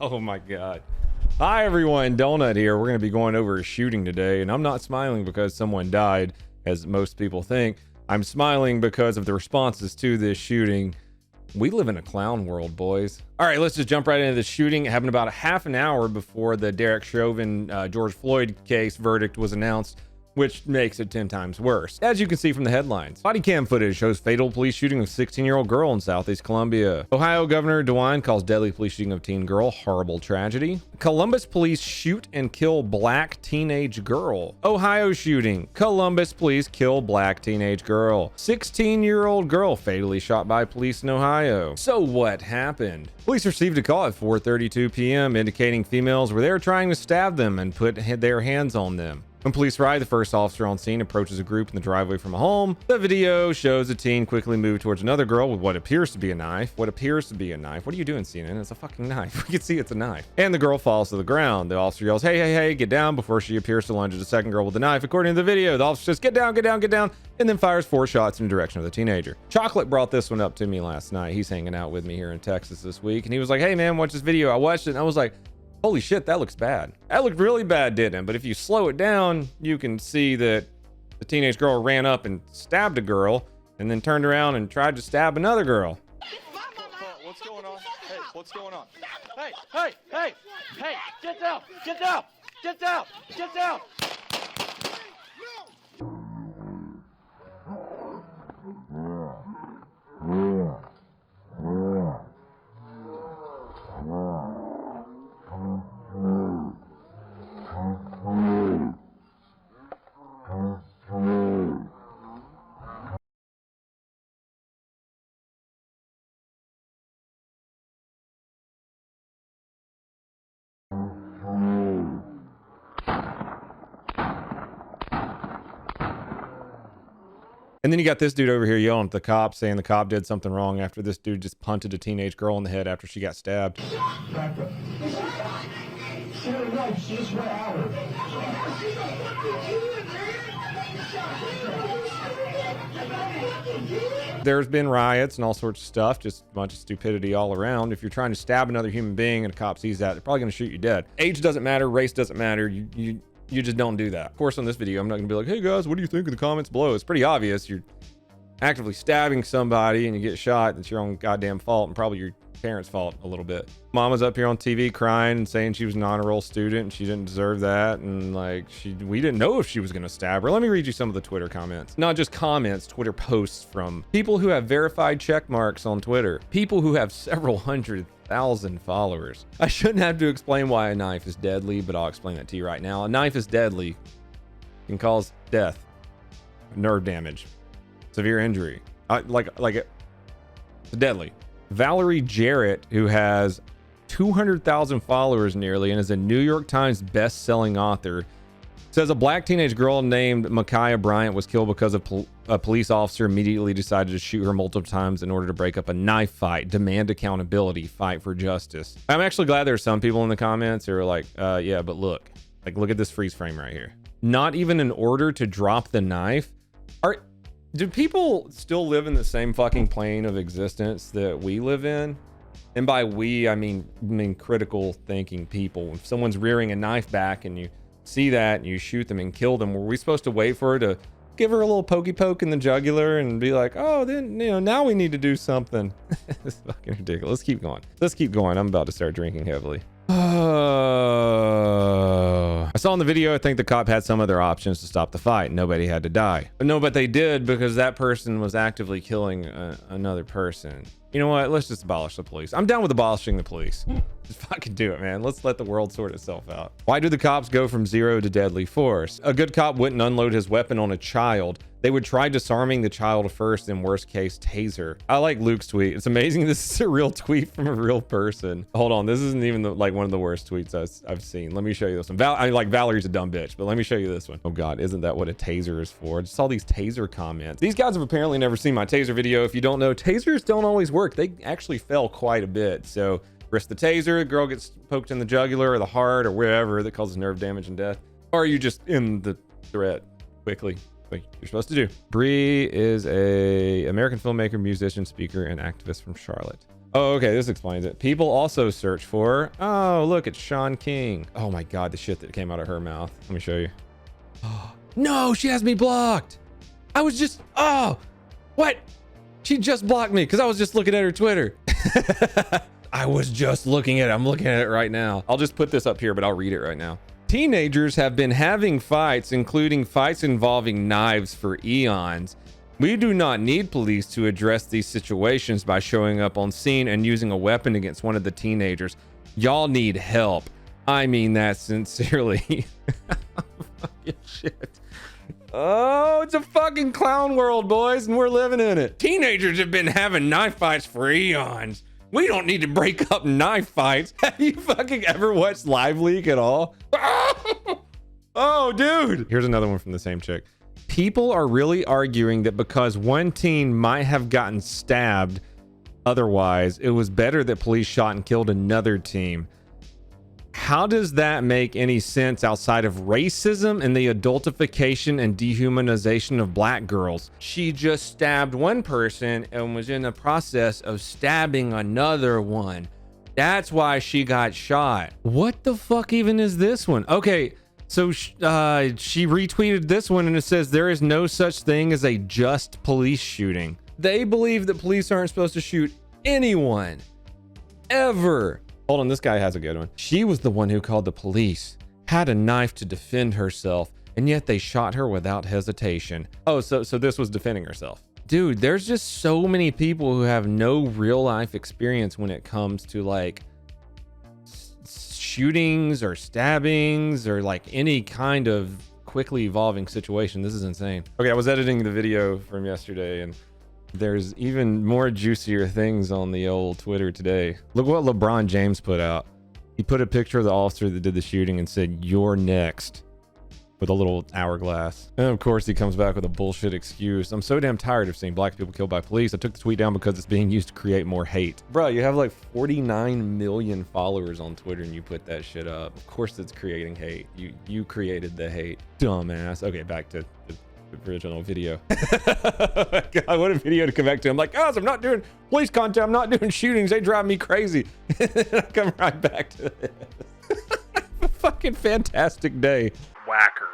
Oh my god. Hi everyone, Donut here. We're going to be going over a shooting today, and I'm not smiling because someone died, as most people think. I'm smiling because of the responses to this shooting. We live in a clown world, boys. All right, let's just jump right into the shooting. It happened about a half an hour before the Derek Chauvin, George Floyd case verdict was announced, which makes it 10 times worse. As you can see from the headlines, body cam footage shows fatal police shooting of 16-year-old girl in Southeast Columbia. Ohio Governor DeWine calls deadly police shooting of teen girl horrible tragedy. Columbus police shoot and kill black teenage girl. Ohio shooting. Columbus police kill black teenage girl. 16-year-old girl fatally shot by police in Ohio. So what happened? Police received a call at 4:32 p.m. indicating females were there trying to stab them and put their hands on them. When police arrive, the first officer on scene approaches a group in the driveway from a home. The video shows a teen quickly move towards another girl with what appears to be a knife. What appears to be a knife? What are you doing, CNN? It's a fucking knife. We can see it's a knife. And the girl falls to the ground. The officer yells, "Hey, hey, hey, get down," before she appears to lunge at the second girl with the knife. According to the video, the officer says, "Get down, get down, get down," and then fires 4 shots in the direction of the teenager. Chocolate brought this one up to me last night. He's hanging out with me here in Texas this week, and he was like, "Hey, man, watch this video." I watched it, and I was like, holy shit, that looks bad. That looked really bad, didn't it? But if you slow it down, you can see that the teenage girl ran up and stabbed a girl and then turned around and tried to stab another girl. What's going on? Hey, what's going on? Hey, hey, hey, hey, get down, get down, get down, get down. And then you got this dude over here yelling at the cop, saying the cop did something wrong after this dude just punted a teenage girl in the head after she got stabbed. There's been riots and all sorts of stuff, just a bunch of stupidity all around. If you're trying to stab another human being and a cop sees that, they're probably going to shoot you dead. Age doesn't matter, race doesn't matter. You just don't do that. Of course, on this video, I'm not gonna be like, "Hey guys, what do you think in the comments below?" It's pretty obvious. You're actively stabbing somebody and you get shot. That's your own goddamn fault, and probably your parents' fault a little bit. Mama's up here on TV crying and saying she was an honor roll student and she didn't deserve that, and like we didn't know if she was gonna stab her. Let me read you some of the Twitter comments. Not just comments, Twitter posts from people who have verified check marks on Twitter. People who have several 100,000 followers. I shouldn't have to explain why a knife is deadly, but I'll explain that to you right now. A knife is deadly. It can cause death, nerve damage, severe injury. It's deadly. Valerie Jarrett, who has 200,000 followers nearly and is a New York Times best-selling author, says a black teenage girl named Ma'Khia Bryant was killed because a police officer immediately decided to shoot her multiple times in order to break up a knife fight, demand accountability, fight for justice. I'm actually glad there are some people in the comments who are like, yeah, but look at this freeze frame right here. Not even in order to drop the knife. Do people still live in the same fucking plane of existence that we live in? And by we, I mean critical thinking people. If someone's rearing a knife back and you see that and you shoot them and kill them, were we supposed to wait for her to give her a little pokey poke in the jugular and be like, oh, then, now we need to do something? It's fucking ridiculous. Let's keep going. I'm about to start drinking heavily. I saw in the video, I think the cop had some other options to stop the fight. Nobody had to die. But they did, because that person was actively killing another person. You know what? Let's just abolish the police. I'm down with abolishing the police. Just fucking do it, man. Let's let the world sort itself out. Why do the cops go from 0 to deadly force? A good cop wouldn't unload his weapon on a child. They would try disarming the child first, in worst case, taser. I like Luke's tweet. It's amazing this is a real tweet from a real person. Hold on, this isn't even one of the worst tweets I've seen. Let me show you this one. Valerie's a dumb bitch, but let me show you this one. Oh God, isn't that what a taser is for? Just all these taser comments. These guys have apparently never seen my taser video. If you don't know, tasers don't always work. They actually fail quite a bit. So risk the taser, the girl gets poked in the jugular or the heart or wherever that causes nerve damage and death. Or are you just in the threat quickly? Like you're supposed to do. Bree is a American filmmaker, musician, speaker, and activist from Charlotte. Oh, okay, this explains it. People also search for, oh, look, it's Sean King. Oh my God, the shit that came out of her mouth. Let me show you. No, she has me blocked. I was just, oh, what? She just blocked me because I was just looking at her Twitter. I was just looking at it. I'm looking at it right now. I'll just put this up here, but I'll read it right now. Teenagers have been having fights, including fights involving knives, for eons. We do not need police to address these situations by showing up on scene and using a weapon against one of the teenagers. Y'all need help. I mean that sincerely. Shit. Oh, it's a fucking clown world, boys, and we're living in it. Teenagers have been having knife fights for eons. We don't need to break up knife fights. Have you fucking ever watched Live Leak at all? Oh, dude. Here's another one from the same chick. People are really arguing that because one teen might have gotten stabbed otherwise, it was better that police shot and killed another teen. How does that make any sense outside of racism and the adultification and dehumanization of black girls? She just stabbed one person and was in the process of stabbing another one. That's why she got shot. What the fuck even is this one? Okay, so she retweeted this one and it says there is no such thing as a just police shooting. They believe that police aren't supposed to shoot anyone ever. Hold on, this guy has a good one. She was the one who called the police, had a knife to defend herself, and yet they shot her without hesitation. Oh, so this was defending herself. Dude, there's just so many people who have no real life experience when it comes to like shootings or stabbings or like any kind of quickly evolving situation. This is insane. Okay, I was editing the video from yesterday and there's even more juicier things on the old Twitter today. Look what LeBron James put out. He put a picture of the officer that did the shooting and said, "You're next," with a little hourglass. And of course, he comes back with a bullshit excuse. I'm so damn tired of seeing black people killed by police. I took the tweet down because it's being used to create more hate. Bro, you have like 49 million followers on Twitter and you put that shit up. Of course it's creating hate. You created the hate. Dumbass. Okay, back to the original video. God, what a video to come back to. I'm like, guys, I'm not doing police content. I'm not doing shootings. They drive me crazy. I come right back to this. A fucking fantastic day. Whacker.